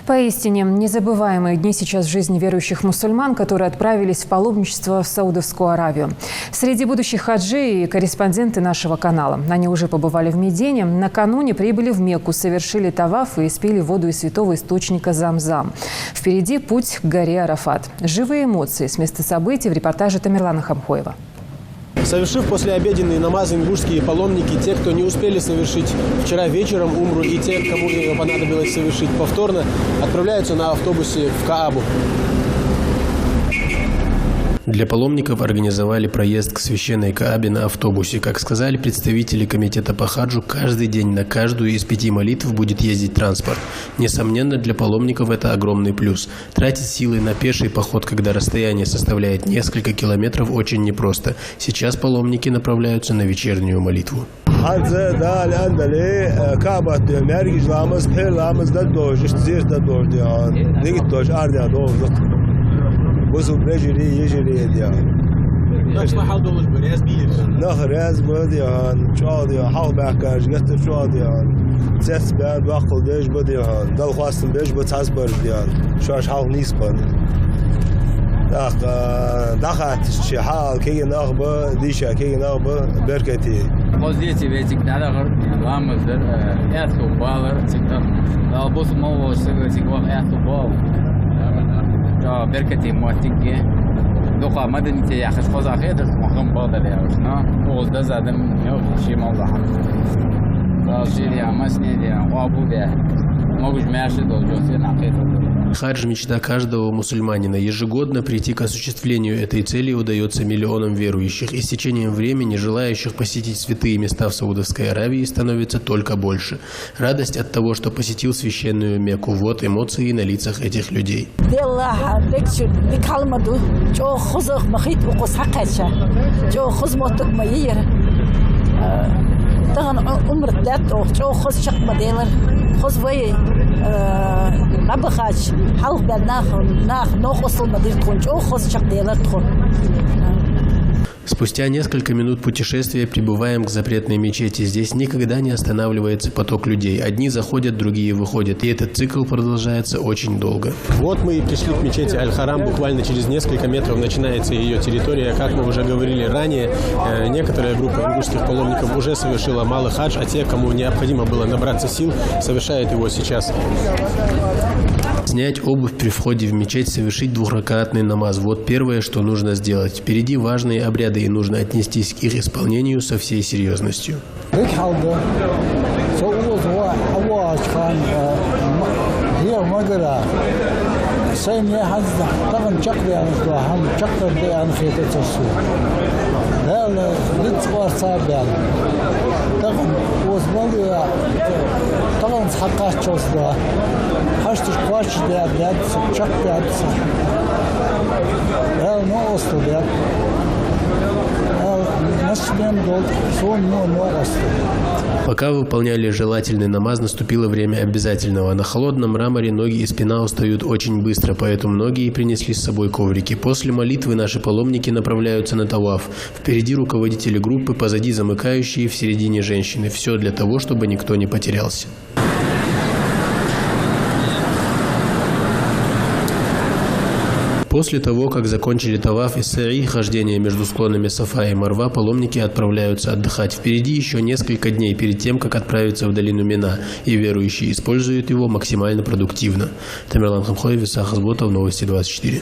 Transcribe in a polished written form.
Поистине, незабываемые дни сейчас в жизни верующих мусульман, которые отправились в паломничество в Саудовскую Аравию. Среди будущих хаджи и корреспонденты нашего канала. Они уже побывали в Медине, накануне прибыли в Мекку, совершили таваф и испили воду из святого источника Зам-Зам. Впереди путь к горе Арафат. Живые эмоции с места событий в репортаже Тамерлана Хамхоева. Совершив послеобеденные намазы, ингушские паломники, те, кто не успели совершить вчера вечером умру, и те, кому ее понадобилось совершить повторно, отправляются на автобусе в Каабу. Для паломников организовали проезд к священной Каабе на автобусе. Как сказали представители комитета по хаджу, каждый день на каждую из 5 молитв будет ездить транспорт. Несомненно, для паломников это огромный плюс. Тратить силы на пеший поход, когда расстояние составляет несколько километров, очень непросто. Сейчас паломники направляются на вечернюю молитву. دوقا مدني ياخذ خوزا خير مهم بدل يا وشنا وولد زادم شي موضوع راجل يا مسند يا وابو ده могут мяши должен находиться. Хадж – мечта каждого мусульманина. Ежегодно прийти к осуществлению этой цели удается миллионам верующих. И с течением времени желающих посетить святые места в Саудовской Аравии становится только больше. Радость от того, что посетил священную Мекку. Вот эмоции на лицах этих людей. Спустя несколько минут путешествия прибываем к запретной мечети. Здесь никогда не останавливается поток людей. Одни заходят, другие выходят. И этот цикл продолжается очень долго. Вот мы и пришли к мечети Аль-Харам. Буквально через несколько метров начинается ее территория. Как мы уже говорили ранее, некоторая группа ингушских паломников уже совершила малый хадж, а те, кому необходимо было набраться сил, совершают его сейчас. Снять обувь при входе в мечеть, совершить двухракатный намаз. Вот первое, что нужно сделать. Впереди важные обряды, и нужно отнестись к их исполнению со всей серьезностью. Пока выполняли желательный намаз, наступило время обязательного. На холодном мраморе ноги и спина устают очень быстро, поэтому многие принесли с собой коврики. После молитвы наши паломники направляются на таваф. Впереди руководители группы, позади замыкающие, в середине женщины. Все для того, чтобы никто не потерялся. После того, как закончили таваф и саи, хождение между склонами Сафа и Марва, паломники отправляются отдыхать. Впереди еще несколько дней перед тем, как отправиться в долину Мина, и верующие используют его максимально продуктивно. Тамерлан Хамхоев, Исах Азботов, Новости 24.